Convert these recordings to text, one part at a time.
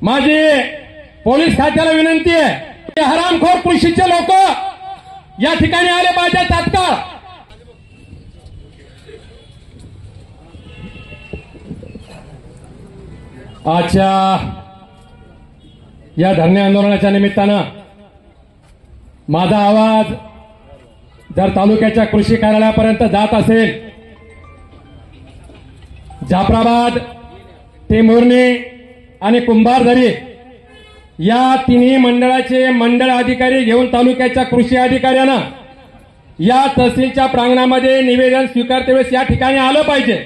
माझी पोलीस खात्याला विनंती आहे की हरामखोर कृषीचे लोक या ठिकाणी आले पाहिजे तात्काळ। आजच्या या धरणे आंदोलनाच्या निमित्तानं माझा आवाज जर तालुक्याच्या कृषी कार्यालयापर्यंत जात असेल, जाफराबाद, टेंभुर्णी आणि कुंभारदरी या तिन्ही मंडळाचे मंडळ अधिकारी घेऊन तालुक्याच्या कृषी अधिकाऱ्यांना या तहसीलच्या प्रांगणामध्ये निवेदन स्वीकारते वेळेस या ठिकाणी आलं पाहिजे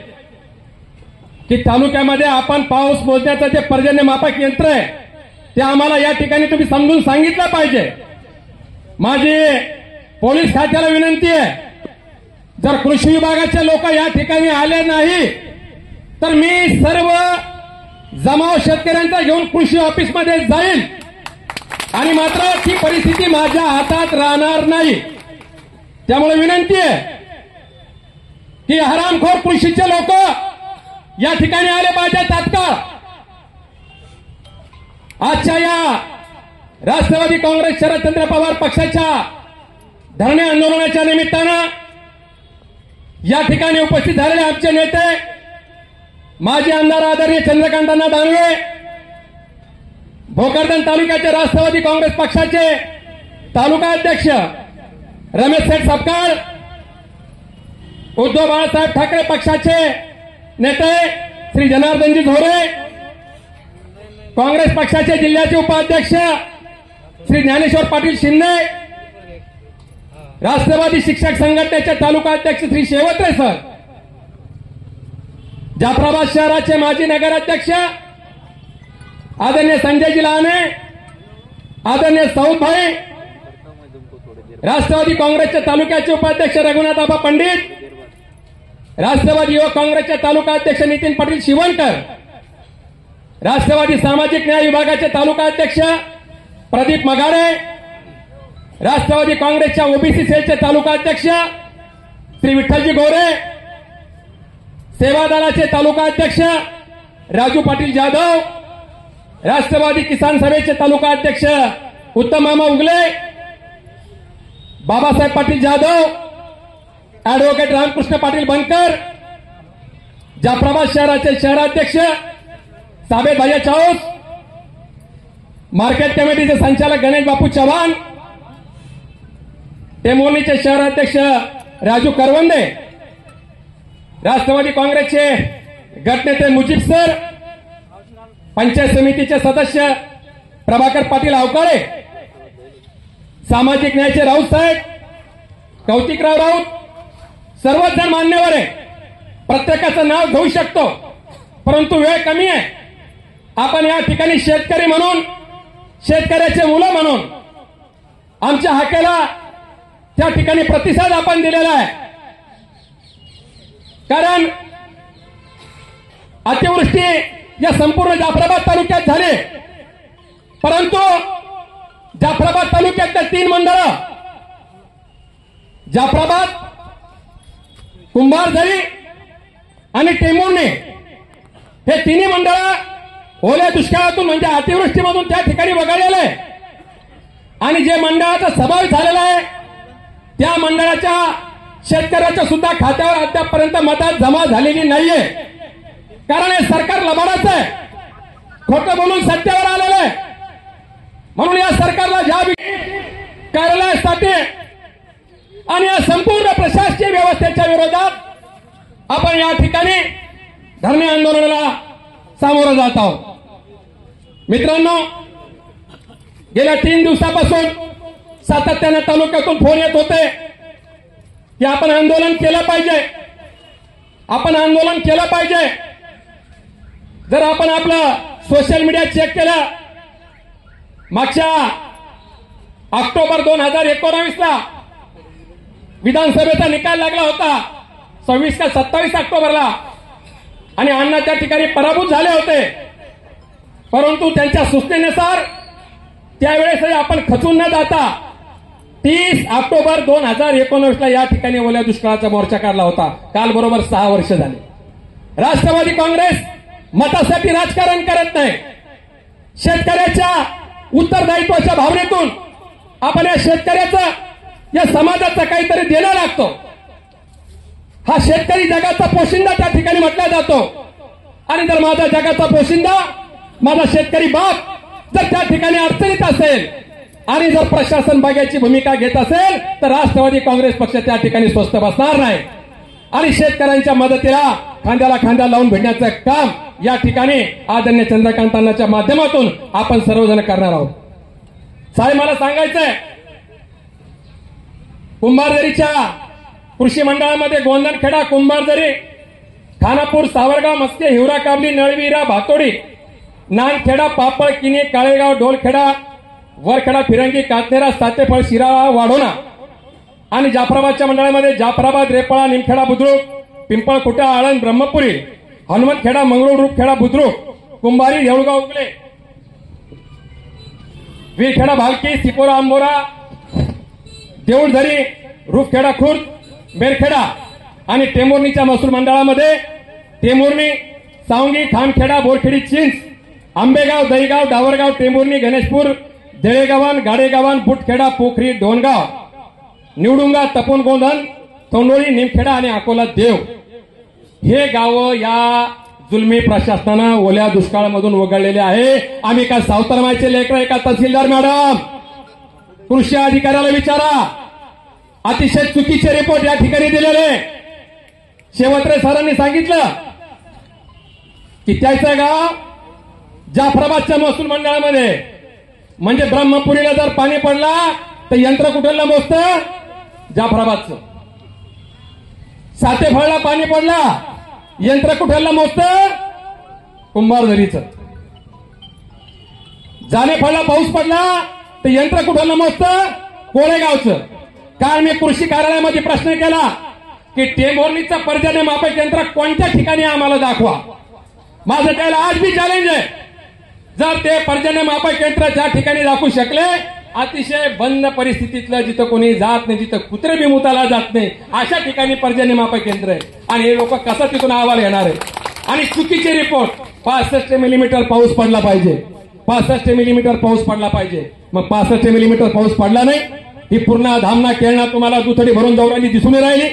की तालुक्यामध्ये आपण पाऊस मोजण्याचं जे पर्जन्यमापक यंत्र आहे ते आम्हाला या ठिकाणी तुम्ही समजून सांगितलं पाहिजे। माझी पोलीस खात्याला विनंती आहे, जर कृषी विभागाचे लोक या ठिकाणी आले नाही तर मी सर्व जमाव शेतकऱ्यांचा घेऊन कृषी ऑफिसमध्ये जाईल आणि मात्र ती परिस्थिती माझ्या हातात राहणार नाही। त्यामुळे विनंती आहे की हरामखोर कृषीचे लोक या ठिकाणी आले पाहिजे तात्काळ। आजच्या या राष्ट्रवादी काँग्रेस शरदचंद्र पवार पक्षाच्या धरणे आंदोलनाच्या निमित्तानं या ठिकाणी उपस्थित झालेले आमचे नेते माजी आमदार आदरणीय चंद्रकांतांना दानवे, भोकरदन तालुक्याचे राष्ट्रवादी काँग्रेस पक्षाचे तालुका अध्यक्ष रमेश सेठ सपकाळ, उद्धव बाळासाहेब ठाकरे पक्षाचे नेते श्री जनार्दनजी झोरे, काँग्रेस पक्षाचे जिल्ह्याचे उपाध्यक्ष श्री ज्ञानेश्वर पाटील शिंदे, राष्ट्रवादी शिक्षक संघटनेचे तालुका अध्यक्ष श्री शेवत्रे सर, जाफराबाद शहराचे माजी नगराध्यक्ष आदरणीय संजयजी लहाने, आदरणीय सौदभाई, राष्ट्रवादी काँग्रेसचे तालुक्याचे उपाध्यक्ष रघुनाथ आबा पंडित, राष्ट्रवादी युवक काँग्रेसचे तालुका अध्यक्ष नितीन पाटील शिवणकर, राष्ट्रवादी सामाजिक न्याय विभागाचे तालुका अध्यक्ष प्रदीप मगाडे, राष्ट्रवादी काँग्रेसच्या ओबीसी सेलचे तालुका अध्यक्ष श्री विठ्ठलजी गोरे, सेवा दलाचे तालुका अध्यक्ष राजू पाटील जाधव, राष्ट्रवादी किसान सभेचे तालुका अध्यक्ष उत्तम मामा उगले, बाबासाहेब पाटील जाधव, ऍडव्होकेट रामकृष्ण पाटील बनकर, जाफराबाद शहराचे शहराध्यक्ष साबेद भैया चाऊस, मार्केट कमिटीचे संचालक गणेश बापू चव्हाण, टेंभुर्णीचे शहराध्यक्ष राजू करवंदे, राष्ट्रवादी काँग्रेसचे गटनेते मुजीब सर, पंचायत समितीचे सदस्य प्रभाकर पाटील आवकाळे, सामाजिक न्यायाचे राऊत साहेब, कौतिकराव राऊत, सर्वच जण मान्यवर आहे। प्रत्येकाचं नाव घेऊ शकतो परंतु वेळ कमी आहे। आपण या ठिकाणी शेतकरी म्हणून, शेतकऱ्याचे मुलं म्हणून आमच्या हाकेला त्या ठिकाणी प्रतिसाद आपण दिलेला आहे। कारण अतिवृष्टी या संपूर्ण जाफराबाद तालुक्यात झाली, परंतु जाफराबाद तालुक्यातल्या 3 मंडळ जाफराबाद, कुंभारदरी आणि टेंभुर्णी हे तिन्ही मंडळ ओल्या दुष्काळातून म्हणजे अतिवृष्टीमधून त्या ठिकाणी वगळलेले आहे आणि जे मंडळाचा समावेश झालेला आहे त्या मंडळाच्या शेतकऱ्याच्या सुद्धा खात्यावर अद्यापपर्यंत मदत जमा झालेली नाहीये। कारण हे सरकार लबाडाचं आहे, खोटं बोलून सत्तेवर आलेलं आहे। म्हणून या सरकारला ज्या कार्यालयासाठी आणि या संपूर्ण प्रशासकीय व्यवस्थेच्या विरोधात आपण या ठिकाणी धरणे आंदोलनाला सामोरं जात आहोत। मित्रांनो, गेल्या 3 दिवसापासून सातत्याने तालुक्यातून फोन येत होते की आपण आंदोलन केलं पाहिजे, आपण आंदोलन केलं पाहिजे। जर आपण आपलं सोशल मीडिया चेक केलं, मागच्या ऑक्टोबर 2019ला विधानसभेचा निकाल लागला होता 26 का 27 ऑक्टोबरला आणि अण्णा त्या ठिकाणी पराभूत झाले होते, परंतु त्यांच्या सूचनेनुसार त्यावेळेस आपण खचून न जाता 30 ऑक्टोबर 2019ला या ठिकाणी ओल्या दुष्काळाचा मोर्चा काढला होता। काल बरोबर 6 वर्ष झाले। राष्ट्रवादी काँग्रेस मतासाठी राजकारण करत नाही, शेतकऱ्याच्या उत्तरदायित्वाच्या भावनेतून आपण या शेतकऱ्याचं, या समाजाचा काहीतरी देणं लागतो. हा शेतकरी जगाचा पोशिंदा त्या ठिकाणी म्हटला जातो. आणि जर माझा जगाचा पोशिंदा, माझा शेतकरी बाप जर त्या ठिकाणी अडचणीत असेल आणि जर प्रशासन बघायची भूमिका घेत असेल तर राष्ट्रवादी काँग्रेस पक्ष त्या ठिकाणी स्वस्थ बसणार नाही. आणि शेतकऱ्यांच्या मदतीला खांद्याला खांदा लावून भिडण्याचं काम या ठिकाणी आदरणीय चंद्रकांत अण्णांच्या माध्यमातून आपण सर्वजण करणार आहोत. साहेब, मला सांगायचंय, कुंभारदरीच्या कृषी मंडळामध्ये गोंधनखेडा, कुंभारदरी, खानापूर, सावरगाव, मस्के, हिवरा, काबली, नळवीरा, भातोडी, नानखेडा, पापड, किनी, काळेगाव, ढोलखेडा, वरखेडा, फिरंगी, कातनेरा, सातेफळ, शिराळा, वाढोणा आणि जाफराबादच्या मंडळामध्ये जाफराबाद, रेपाळा, निमखेडा, बुद्रुक, पिंपळखुटा, आळंद, ब्रह्मपुरी, हनुमंतखेडा, मंगरूळ, रूपखेडा, बुद्रुक, कुंभारी, येऊळगाव, उगले, वीरखेडा, भालकी, सिपोरा, आंबोरा, देऊळझरी, रूपखेडा, खुर्द, बेरखेडा आणि टेंभुर्णीच्या महसूल मंडळामध्ये टेंभुर्णी, सावंगी, खामखेडा, बोरखेडी, चिंच, आंबेगाव, दहीगाव, डावरगाव, टेंभुर्णी, गणेशपूर, देळेगावान, गाडेगावान, बुटखेडा, पोखरी, डोनगाव, निवडुंगा, तपोन, गोंधन, तोंडोळी, निमखेडा आणि अकोला देव हे गावं या जुलमी प्रशासनानं ओल्या दुष्काळामधून वगळलेले आहे. आम्ही काय सावतरमायचे लेकर आहे का? तहसीलदार मॅडम, कृषी अधिकाऱ्याला विचारा. अतिशय चुकीचे रिपोर्ट या ठिकाणी दिलेले. शेवत्रे सरांनी सांगितलं की त्याचं गाव जाफराबादच्या महसूल मंडळामध्ये, म्हणजे ब्रह्मपुरीला जर पाणी पडला तर यंत्र कुठलं मोजतं? जाफराबादचं. सातेफळला पाणी पडला, यंत्र कुठलं मोजतं? कुंभारदरीचं. जानेफळला पाऊस पडला तर यंत्र कुठलं मोजतं? कोळेगावचं. काल मी कृषी कार्यालयामध्ये प्रश्न केला की टेंभुर्णीचं पर्जन्य मापक यंत्र कोणत्या ठिकाणी आम्हाला दाखवा. माझं त्याला आज बी चॅलेंज आहे. जर ते पर्जन्य मापक यंत्र ज्या ठिकाणी दाखवू शकले, अतिशय बंद परिस्थितीतलं, जिथं कोणी जात नाही, जिथं कुत्रे बी मुताला जात नाही, अशा ठिकाणी पर्जन्य मापक यंत्र आहे. आणि हे लोक कसं तिथून अहवाल घेणार आहे? आणि चुकीचे रिपोर्ट. 65 मिलीमीटर पाऊस पडला पाहिजे, 65 मिलीमीटर पाऊस पडला पाहिजे. मग 65 मिलीमीटर पाऊस पडला नाही. ही पूर्ण धामना केळणा तुम्हाला दुथडी भरून जाऊ राहिली, दिसून राहिली.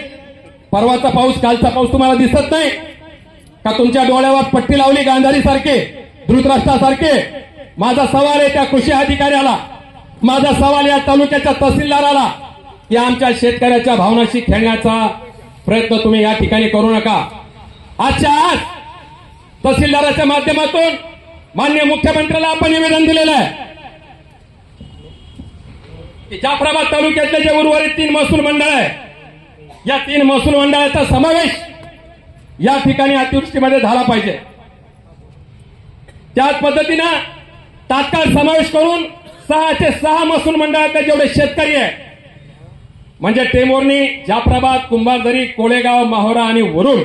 परवाचा पाऊस, कालचा पाऊस तुम्हाला दिसत नाही का? तुमच्या डोळ्यावर पट्टी लावली गांधारी सारखे, धृतराष्ट्रासारखे. माझा सवाल आहे त्या कृषी अधिकाऱ्याला, माझा सवाल या तालुक्याच्या तहसीलदाराला की आमच्या शेतकऱ्याच्या भावनाशी खेळण्याचा प्रयत्न तुम्ही या ठिकाणी करू नका. आजच्या आज तहसीलदाराच्या माध्यमातून माननीय मुख्यमंत्र्याला आपण निवेदन दिलेलं आहे की जाफराबाद तालुक्यातले जे उर्वरित 3 महसूल मंडळ आहे, या 3 महसूल मंडळाचा समावेश या ठिकाणी अतिवृष्टीमध्ये झाला पाहिजे. त्याच पद्धतीनं तात्काळ समावेश करून 6 महसूल मंडळातले जेवढे शेतकरी आहे, म्हणजे टेंभुर्णी, जाफराबाद, कुंभारदरी, कोळेगाव, माहोरा आणि वरुड,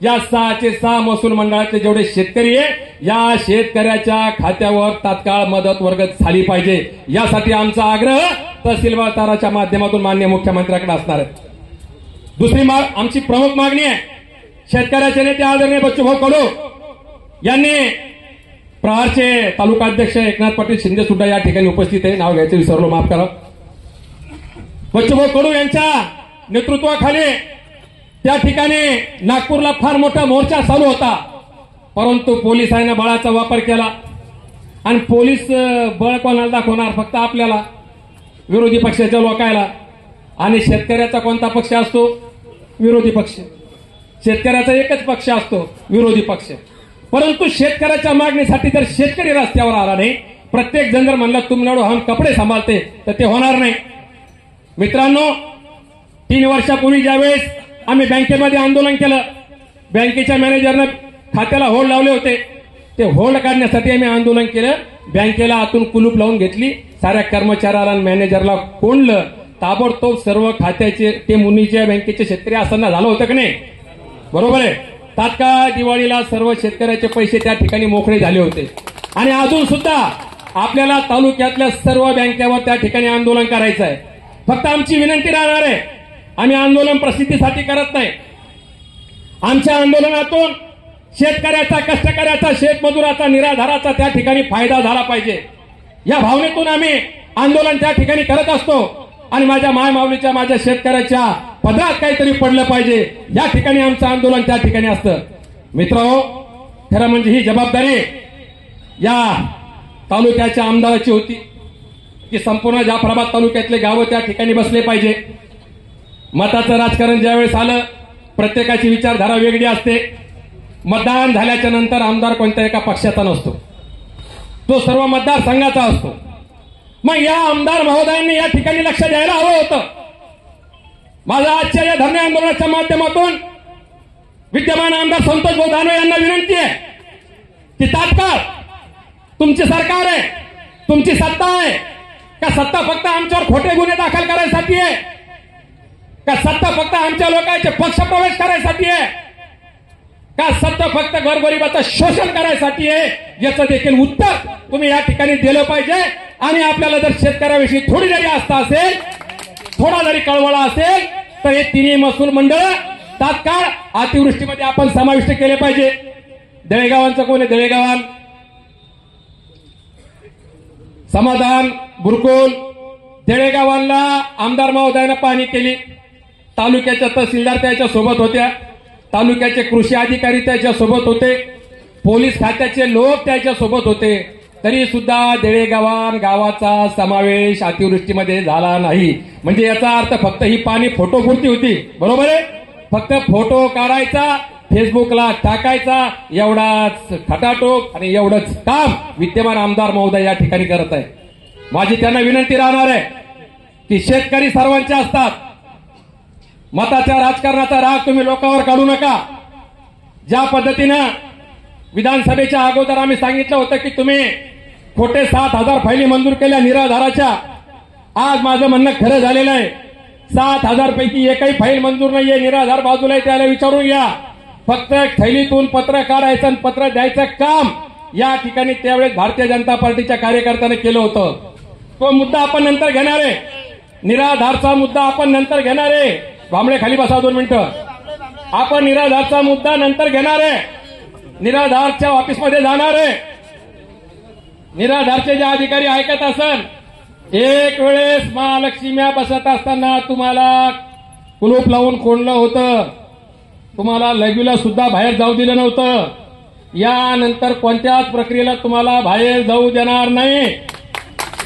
या 6 महसूल मंडळातले जेवढे शेतकरी आहे, या शेतकऱ्याच्या खात्यावर तात्काळ मदत वर्ग झाली पाहिजे. यासाठी आमचा आग्रह तहसीलदाराच्या माध्यमातून माननीय मुख्यमंत्र्यांकडे असणार आहे. दुसरी आमची प्रमुख मागणी आहे, शेतकऱ्याचे नेते आदरणीय बच्चूभाऊ कडू यांनी, प्रहारचे तालुका अध्यक्ष एकनाथ पाटील शिंदे सुद्धा या ठिकाणी उपस्थित आहे, नाव घ्यायचं विसरलो, माफ करा. बच्चूभाऊ कडू यांच्या नेतृत्वाखाली त्या ठिकाणी नागपूरला फार मोठा मोर्चा चालू होता, परंतु पोलिसांनी बळाचा वापर केला. आणि पोलीस बळ कोणाला दाखवणार? फक्त आपल्याला, विरोधी पक्षाच्या लोकांना. आणि शेतकऱ्याचा कोणता पक्ष असतो? विरोधी पक्ष. शेतकऱ्याचा एकच पक्ष असतो, विरोधी पक्ष. परंतु शेतकऱ्याच्या मागणीसाठी जर शेतकरी रस्त्यावर आला नाही, प्रत्येक जण जर म्हणला तुम नडो हम कपडे सांभाळते, तर ते होणार नाही. मित्रांनो, 3 वर्षापूर्वी ज्यावेळेस आम्ही बँकेमध्ये आंदोलन केलं, बँकेच्या मॅनेजरनं खात्याला होल्ड लावले होते, ते होल्ड काढण्यासाठी आम्ही आंदोलन केलं. बँकेला आतून कुलूप लावून घेतली, साऱ्या कर्मचाऱ्याला आणि मॅनेजरला कोंडलं. ताबडतोब सर्व खात्याचे, ते मुनीच्या बँकेचे शेतकरी असताना झालं होतं की नाही? बरोबर आहे. तात्काळ दिवाळीला सर्व शेतकऱ्याचे पैसे त्या ठिकाणी मोकळे झाले होते. आणि अजून सुद्धा आपल्याला तालुक्यातल्या सर्व बँकेवर त्या ठिकाणी आंदोलन करायचं आहे. फक्त आमची विनंती राहणार आहे, आम्ही आंदोलन प्रसिद्धीसाठी करत नाही. आमच्या आंदोलनातून शेतकऱ्याचा, कष्टकऱ्याचा, शेतमजुराचा, निराधाराचा त्या ठिकाणी फायदा झाला पाहिजे या भावनेतून आम्ही आंदोलन त्या ठिकाणी करत असतो आणि माझ्या मायमाऊलीच्या, माझ्या शेतकऱ्याच्या पदरात काहीतरी पडलं पाहिजे या ठिकाणी आमचं आंदोलन त्या ठिकाणी असतं. मित्रहो, खरं म्हणजे ही जबाबदारी या तालुक्याच्या आमदाराची होती की संपूर्ण जाफराबाद तालुक्यातले गावं त्या ठिकाणी बसले पाहिजे. मताचं राजकारण ज्यावेळेस आलं, प्रत्येकाची विचारधारा वेगळी असते. मतदान झाल्याच्या नंतर आमदार कोणत्या एका पक्षाचा नसतो, तो सर्व मतदारसंघाचा असतो. मग या आमदार महोदयांनी या ठिकाणी लक्ष द्यायला हवं होतं. माझा आजच्या या धरणे आंदोलनाच्या माध्यमातून विद्यमान आमदार संतोष भाऊ दानवे यांना विनंती आहे की तात्काळ तुमची सरकार आहे, तुमची सत्ता आहे का सत्ता फक्त आमच्यावर खोटे गुन्हे दाखल करायसाठी आहे, का सत्ता फक्त आमच्या लोकांचे पक्ष प्रवेश करायसाठी आहे, का सत्ता फक्त गोरगरिबाचं शोषण करायसाठी आहे, याचं देखील उत्तर तुम्ही या ठिकाणी दिलं पाहिजे. आणि आपल्याला जर शेतकऱ्याविषयी थोडी जरी आस्था असेल, थोडा जरी कळवळा असेल, तर हे तिन्ही महसूल मंडळ तात्काळ अतिवृष्टीमध्ये आपण समाविष्ट केले पाहिजे. देळेगावांचं कोण आहे? देळेगावान, समाधान, बुरकुल, देळेगावांना आमदार महोदयानं पाहणी केली. तालुक्याच्या तहसीलदार त्याच्या सोबत होत्या, तालुक्याचे कृषी अधिकारी त्याच्या सोबत होते, पोलीस खात्याचे लोक त्याच्या सोबत होते. तरी सुद्धा देळेगावान गावाचा समावेश अतिवृष्टीमध्ये झाला नाही. म्हणजे याचा अर्थ फक्त ही पाणी फोटोपुरती होती. बरोबर आहे? फक्त फोटो काढायचा, फेसबुकला टाकायचा, एवढाच खटाटोप आणि एवढंच काम विद्यमान आमदार महोदय या ठिकाणी करत आहे. माझी त्यांना विनंती राहणार आहे की शेतकरी सर्वांचे असतात. मताच्या राजकारणाचा राग तुम्ही लोकांवर काढू नका. ज्या पद्धतीनं विधानसभेच्या अगोदर आम्ही सांगितलं होतं की तुम्ही खोटे 7,000 फायली मंजूर केल्या निराधाराच्या, आज माझं म्हणणं खरं झालेलं आहे. 7,000 पैकी एकही फाईल मंजूर नाहीये. निराधार बाजूला आहे, त्याला विचारून घ्या. फक्त थैलीतून पत्र काढायचं आणि पत्र द्यायचं काम या ठिकाणी त्यावेळेस भारतीय जनता पार्टीच्या कार्यकर्त्याने केलं होतं. तो मुद्दा आपण नंतर घेणार आहे. निराधारचा मुद्दा आपण नंतर घेणार आहे. भांबळे खाली बसा 2 मिनिटं. आपण निराधारचा मुद्दा नंतर घेणार आहे. निराधारच्या ऑफिसमध्ये जाणार आहे. निराधारचे जे अधिकारी ऐकत असन, एक वेळेस महालक्ष्म्या बसत असताना तुम्हाला कुलूप लावून कोंडलं होतं, तुम्हाला लगीला सुद्धा बाहेर जाऊ दिलं नव्हतं. यानंतर कोणत्याच प्रक्रियेला तुम्हाला बाहेर जाऊ देणार नाही.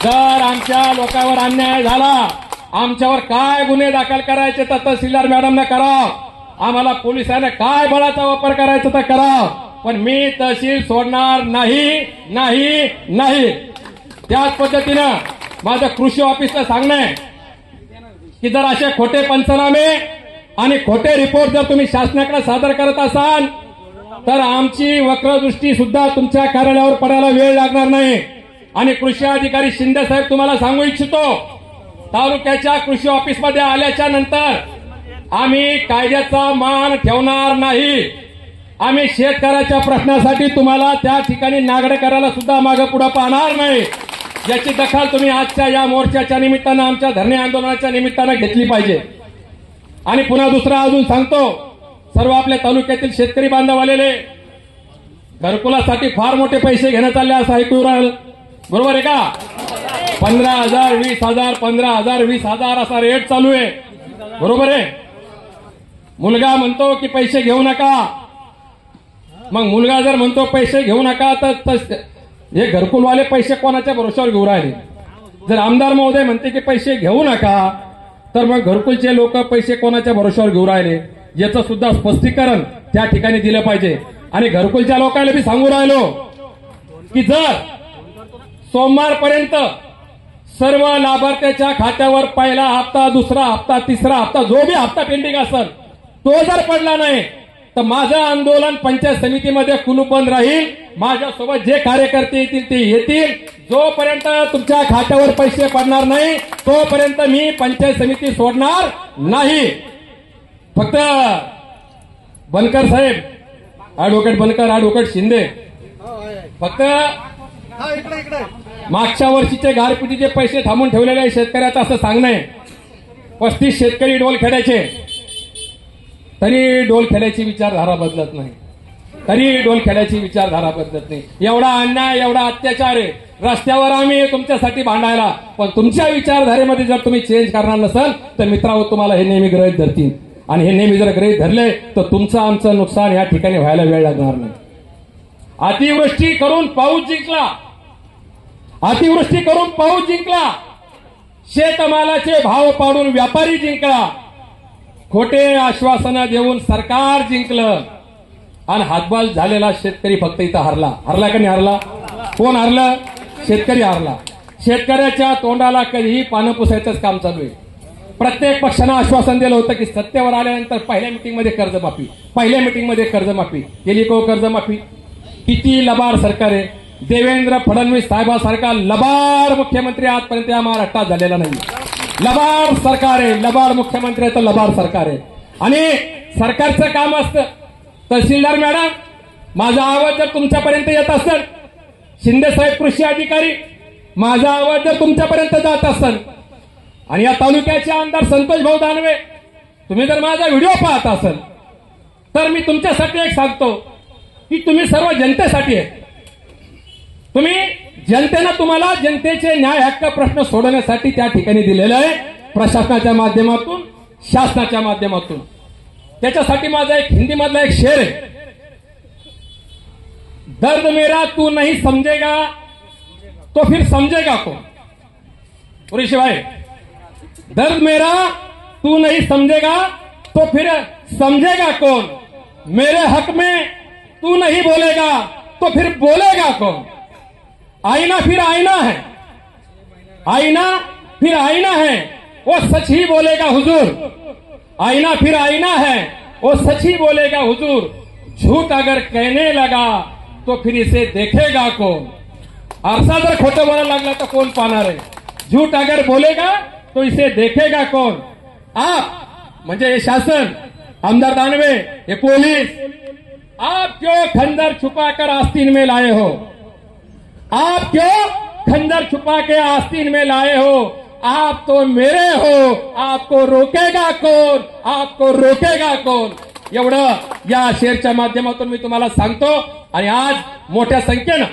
जर आमच्या लोकांवर अन्याय झाला, आमच्यावर काय गुन्हे दाखल करायचे तर तहसीलदार मॅडमने करावं, आम्हाला पोलिसांना काय बळाचा वापर करायचा तर करावं, पण मी तहसील सोडणार नाही नाही नाही. त्याच पद्धतीनं माझं कृषी ऑफिसला सांगणं आहे की जर असे खोटे पंचनामे आणि खोटे रिपोर्ट जर तुम्ही शासनाकडे सादर करत असाल तर आमची वक्रदृष्टी सुद्धा तुमच्या कार्यालयावर पडायला वेळ लागणार नाही. आणि कृषी अधिकारी शिंदे साहेब, तुम्हाला सांगू इच्छितो, तालुक्याच्या कृषी ऑफिसमध्ये आल्याच्या नंतर आम्ही कायद्याचा मान ठेवणार नाही. आम्ही शेतकऱ्याच्या प्रश्नासाठी तुम्हाला त्या ठिकाणी नागडे करायला सुद्धा मागे पुढे पाहणार नाही. याची दखल तुम्ही आजच्या या मोर्चाच्या निमित्तानं, आमच्या धरणे आंदोलनाच्या निमित्तानं घेतली पाहिजे. आणि पुन्हा दुसरा अजून सांगतो, सर्व आपल्या तालुक्यातील शेतकरी बांधव आलेले घरकुलासाठी फार मोठे पैसे घेण्यात चालले असं ऐकू राहिलं. बरोबर आहे का? 15,000, 20,000, 15,000, 20,000 असा रेट चालू आहे. बरोबर आहे? मुलगा म्हणतो की पैसे घेऊ नका. मग मुलगा जर म्हणतो पैसे घेऊ नका तर हे घरकुलवाले पैसे कोणाच्या भरोशावर घेऊ राहिले? जर आमदार महोदय म्हणते की पैसे घेऊ नका, तर मग घरकुलचे लोक पैसे कोणाच्या भरोशावर घेऊ राहिले याचं सुद्धा स्पष्टीकरण त्या ठिकाणी दिलं पाहिजे. आणि घरकुलच्या लोकांना बी सांगू राहिलो की जर सोमवारपर्यंत सर्व लाभार्थ्याच्या खात्यावर पहिला हप्ता, दुसरा हप्ता, तिसरा हप्ता, जो बी हप्ता पेंडिंग असेल तो जर पडला नाही तर माझं आंदोलन पंचायत समितीमध्ये कुलूप बंद राहील. माझ्यासोबत जे कार्यकर्ते येतील ते येतील. जोपर्यंत तुमच्या खात्यावर पैसे पडणार नाही तोपर्यंत मी पंचायत समिती सोडणार नाही. फक्त बनकर साहेब, ऍडव्होकेट बनकर, ऍडव्होकेट शिंदे, फक्त मागच्या वर्षीचे गारपिटीचे पैसे थांबून ठेवलेले आहे शेतकऱ्याचं असं सांगणं आहे. 35 शेतकरी डोल खेळायचे, तरी डोल खेळायची विचारधारा बदलत नाही. तरी डोलखेड्याची विचारधारा बदलत नाही. एवढा अन्याय, एवढा अत्याचार आहे. रस्त्यावर आम्ही तुमच्यासाठी भांडायला, पण तुमच्या विचारधारेमध्ये जर तुम्ही चेंज करणार नसाल तर मित्रांनो तुम्हाला हे नेहमी गृहीत धरतील. आणि हे नेहमी जर गृहीत धरले तर तुमचं आमचं नुकसान या ठिकाणी व्हायला वेळ लागणार नाही. अतिवृष्टी करून पाऊस जिंकला, अतिवृष्टी करून पाऊस जिंकला, शेतमालाचे भाव पाडून व्यापारी जिंकला, खोटे आश्वासनं देऊन सरकार जिंकलं आणि हातबाल झालेला शेतकरी फक्त इथं हरला. हरला का नाही हरला? कोण हरलं? शेतकरी हरला. शेतकऱ्याच्या तोंडाला कधीही पानं पुसायचंच काम चालू आहे. प्रत्येक पक्षानं आश्वासन दिलं होतं की सत्तेवर आल्यानंतर पहिल्या मिटिंगमध्ये कर्जमाफी, पहिल्या मिटिंगमध्ये कर्जमाफी केली. को कर्जमाफी? किती लबाड सरकार आहे. देवेंद्र फडणवीस साहेबांसारखा लबाड मुख्यमंत्री आजपर्यंत या महाराष्ट्रात झालेला नाही. लबाड सरकार आहे, लबाड मुख्यमंत्री आहे तर लबाड सरकार आहे. आणि सरकारचं काम असतं. तहसीलदार मॅडम, माझा आवाज जर तुमच्यापर्यंत येत असेल, शिंदे साहेब कृषी अधिकारी, माझा आवाज जर तुमच्यापर्यंत जात असेल, आणि या तालुक्याचे आमदार संतोष भाऊ दानवे, तुम्ही जर माझा व्हिडिओ पाहत असाल तर मी तुमच्यासाठी एक सांगतो की तुम्ही सर्व जनतेसाठी आहे. तुम्ही जनतेनं तुम्हाला जनतेचे न्याय हक्क प्रश्न सोडवण्यासाठी त्या ठिकाणी दिलेलं आहे, प्रशासनाच्या माध्यमातून, शासनाच्या माध्यमातून. त्याच्यासाठी माझा एक हिंदी मधला एक शेर आहे, दर्द मेरा तू नहीं समझेगा तो फिर समझेगा कौन. पुरेशी भाई, दर्द मेरा तू नहीं समझेगा तो फिर समझेगा कौन. मेरे हक में तू नहीं बोलेगा तो फिर बोलेगा कौन. आईना फिर आईना है, आईना फिर आईना है, वो सच ही बोलेगा हुजूर. आईना फिर आईना है, वो सच ही बोलेगा हुजूर. झूठ अगर कहने लगा तो फिर इसे देखेगा कौन. आरसा जर खोटं बोलायला लागला तर कोण पाहणार आहे. झूठ अगर बोलेगा तो इसे देखेगा कौन. आप म्हणजे हे शासन, आमदार दानवे, हे पोलीस, आप क्यों खंजर छुपाकर आस्तीन में लाए हो. आप क्यों खंजर छुपा के आस्तीन में लाए हो. आप तो मेरे हो, आपको रोकेगा कौन, आपको रोकेगा कौन. एवढं या शेरच्या माध्यमातून मी तुम्हाला सांगतो. आणि आज मोठ्या संख्येनं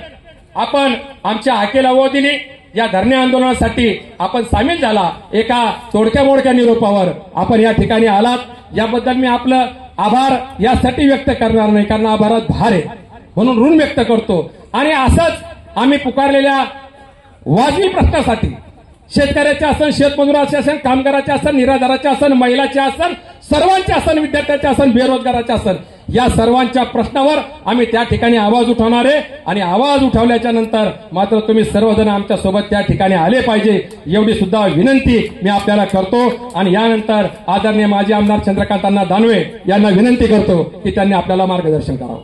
आपण आमच्या हाकेला ओ दिली. या धरणे आंदोलनासाठी आपण सामील झाला. एका तोडक्या मोडक्या निरोपावर आपण या ठिकाणी आलात, याबद्दल मी आपलं आभार यासाठी व्यक्त करणार नाही, कारण आभारात भार आहे म्हणून ऋण व्यक्त करतो. आणि असंच आम्ही पुकारलेल्या वाजवी प्रश्नासाठी, शेतकऱ्याचे असन, शेतमजुराचे असन, कामगाराचे असन, निराधाराचे असन, महिलाचे असन, सर्वांचे असन, विद्यार्थ्याचे असन, बेरोजगाराचे असन, या सर्वांच्या प्रश्नावर आम्ही त्या ठिकाणी आवाज उठवणार आहे. आणि आवाज उठवल्याच्या नंतर मात्र तुम्ही सर्वजण आमच्या सोबत त्या ठिकाणी आले पाहिजे, एवढी सुद्धा विनंती मी आपल्याला करतो. आणि यानंतर आदरणीय माजी आमदार चंद्रकांत अण्णा दानवे यांना विनंती करतो की त्यांनी आपल्याला मार्गदर्शन करावं.